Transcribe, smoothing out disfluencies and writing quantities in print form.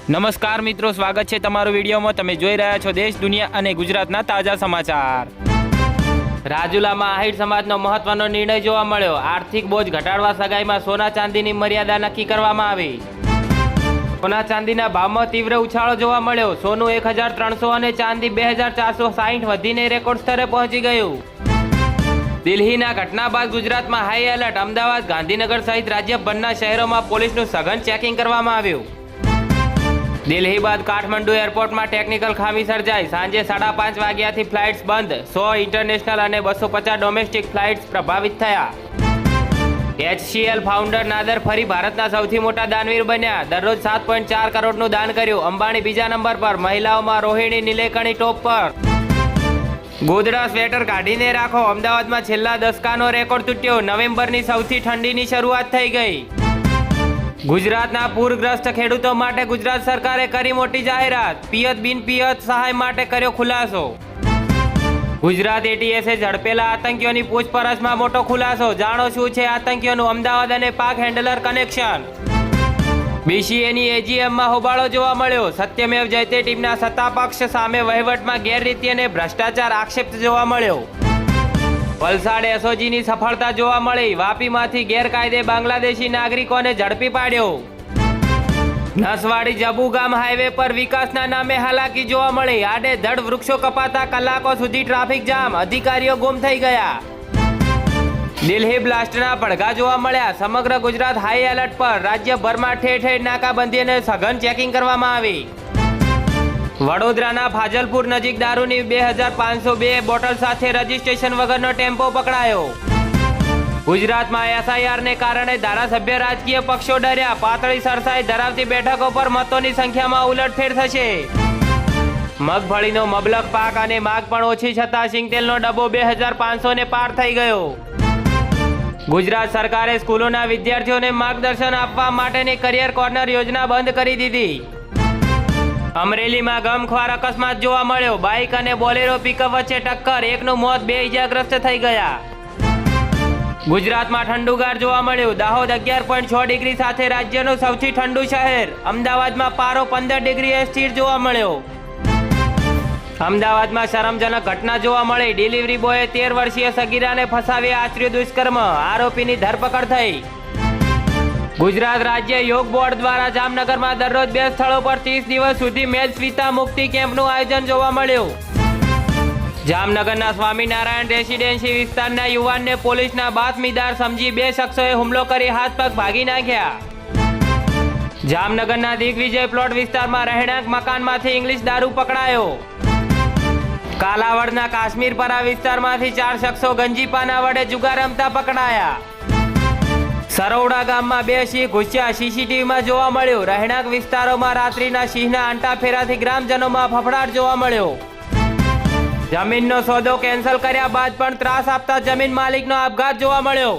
નમસ્કાર મિત્રો, સ્વાગત છે તમારો વિડીયોમાં। તમે જોઈ રહ્યા છો દેશ, દુનિયા અને ગુજરાતના તાજા સમાચાર। રાજુલામાં આહિર સમાજનો મહત્વનો નિર્ણય જોવા મળ્યો। આર્થિક બોજ ઘટાડવા સગાઈમાં સોના ચાંદીની મર્યાદા નક્કી કરવામાં આવી। સોના ચાંદીના ભાવમાં તીવ્ર ઉછાળો જોવા મળ્યો। સોનું 1300 અને ચાંદી 2460 વધીને રેકોર્ડ સ્તરે પહોંચી ગયું। દિલ્હીના ઘટના બાદ ગુજરાતમાં હાઈ એલર્ટ। અમદાવાદ, ગાંધીનગર સહિત રાજ્યભરના શહેરોમાં પોલીસનું સઘન ચેકિંગ કરવામાં આવ્યું। દિલ્હી બાદ કાઠમંડુ એરપોર્ટમાં ટેકનિકલ ખામી સર્જાઈ। સાંજે 5:30 વાગ્યાથી ફ્લાઇટ્સ બંધ। 100 ઇન્ટરનેશનલ અને 250 ડોમેસ્ટિક ફ્લાઇટ્સ પ્રભાવિત થયા। HCL ફાઉન્ડર નાદર ફરી ભારતના સૌથી મોટા દાનવીર બન્યા। દરરોજ 7.4 કરોડનું દાન કર્યું। અંબાણી બીજા નંબર પર। મહિલાઓમાં રોહિણી નિલેકણી ટોપ પર। ગોદડા સ્વેટર કાઢીને રાખો। અમદાવાદમાં છેલ્લા દસકાનો રેકોર્ડ તૂટ્યો। નવેમ્બરની સૌથી ઠંડીની શરૂઆત થઈ ગઈ। ગુજરાતના પૂરગ્રસ્ત ખેડૂતો માટે ગુજરાત સરકારે કરી મોટી જાહેરાત। પિયત બિન પિયત સહાય માટે કર્યો ખુલાસો। ગુજરાત ATSએ ઝડપેલા આતંકીઓની પૂછપરછમાં મોટો ખુલાસો। જાણો શું છે આતંકીઓનું અમદાવાદ અને પાક હેન્ડલર કનેક્શન। BCAની AGMમાં હોબાળો જોવા મળ્યો। સત્યમેવ જયતે ટીમના સત્તાપક્ષ સામે વહીવટમાં ગેરરીતિ અને ભ્રષ્ટાચાર આક્ષેપ જોવા મળ્યો। વલસાડ SOGની સફળતા જોવા મળી। વાપીમાંથી ગેરકાયદે બાંગ્લાદેશી નાગરિકોને ઝડપી પાડ્યો। નસવાડી જબુગામ હાઈવે પર વિકાસના નામે હાલાકી જોવા મળી। આડેધડ વૃક્ષો કપાતા કલાકો સુધી ટ્રાફિક જામ। અધિકારીઓ ગુમ થઈ ગયા। દિલ્હી બ્લાસ્ટના પડઘા જોવા મળ્યા। સમગ્ર ગુજરાત હાઈ એલર્ટ પર। રાજ્યભરમાં ઠેર ઠેર નાકાબંધી અને સઘન ચેકિંગ કરવામાં આવી। વડોદરાના ફાજલપુર નજીક દારૂની 2502 બોટલ સાથે રજીસ્ટ્રેશન વગરનો ટેમ્પો પકડાયો। ગુજરાતમાં SIR ને કારણે ધારાસભ્ય રાજકીય પક્ષો ડર્યા। પાતળી સરસાઈ ધરાવતી બેઠકો પર મતોની સંખ્યામાં ઉલટફેર થશે। મગફળીનો મબલક પાક અને માગ પણ ઓછી છતાં સિંગતેલનો ડબ્બો 2500 ને પાર થઈ ગયો। ગુજરાત સરકારે સ્કૂલોના વિદ્યાર્થીઓને માર્ગદર્શન આપવા માટેની કરિયર કોર્નર યોજના બંધ કરી દીધી। અમરેલીમાં ગમખ્વાર અકસ્માત જોવા મળ્યો। બાઇક અને બોલેરો પિકઅપ વચ્ચે ટક્કર। એકનું મોત, 2 ઇજાગ્રસ્ત થઈ ગયા। ગુજરાતમાં ઠંડુગાર જોવા મળ્યું। દાહોદ 11.6 ડિગ્રી સાથે રાજ્યનું સૌથી ઠંડુ શહેર। અમદાવાદમાં પારો 15 ડિગ્રીએ સ્થિર જોવા મળ્યો। અમદાવાદમાં શરમજનક ઘટના જોવા મળી। ડિલિવરી બોયે 13 વર્ષીય સગીરાને ફસાવી આચર્યું દુષ્કર્મ। આરોપીની ધરપકડ થઈ। ગુજરાત રાજ્ય યોગ બોર્ડ દ્વારા જામનગરમાં દરરોજ 2 સ્થળો પર 30 દિવસ સુધી મેદ સ્વીતા મુક્તિ કેમ્પનું આયોજન જોવા મળ્યું। જામનગરના સ્વામિનારાયણ રેસિડેન્સી વિસ્તારના યુવાનને પોલીસના બાતમીદાર સમજી 2 શખ્સોએ હુમલો કરી હાથ પગ ભાગી નાખ્યા। જામનગરના દિગ્વિજય પ્લોટ વિસ્તારમાં રહેણાંક મકાનમાંથી ઇંગ્લિશ દારૂ પકડાયો। કાલાવડના કાશ્મીરપરા વિસ્તારમાંથી 4 શખ્સો ગંજીપાના વડે જુગાર રમતા પકડાયા। સરોવડા ગામમાં 2 સિંહ ઘૂસ્યા। CCTVમાં જોવા મળ્યું। રહેણાંક વિસ્તારોમાં રાત્રિના સિંહના આંટાફેરાથી ગ્રામજનોમાં ફફડાટ જોવા મળ્યો। જમીનનો સોદો કેન્સલ કર્યા બાદ પણ ત્રાસ આપતા જમીન માલિકનો આપઘાત જોવા મળ્યો।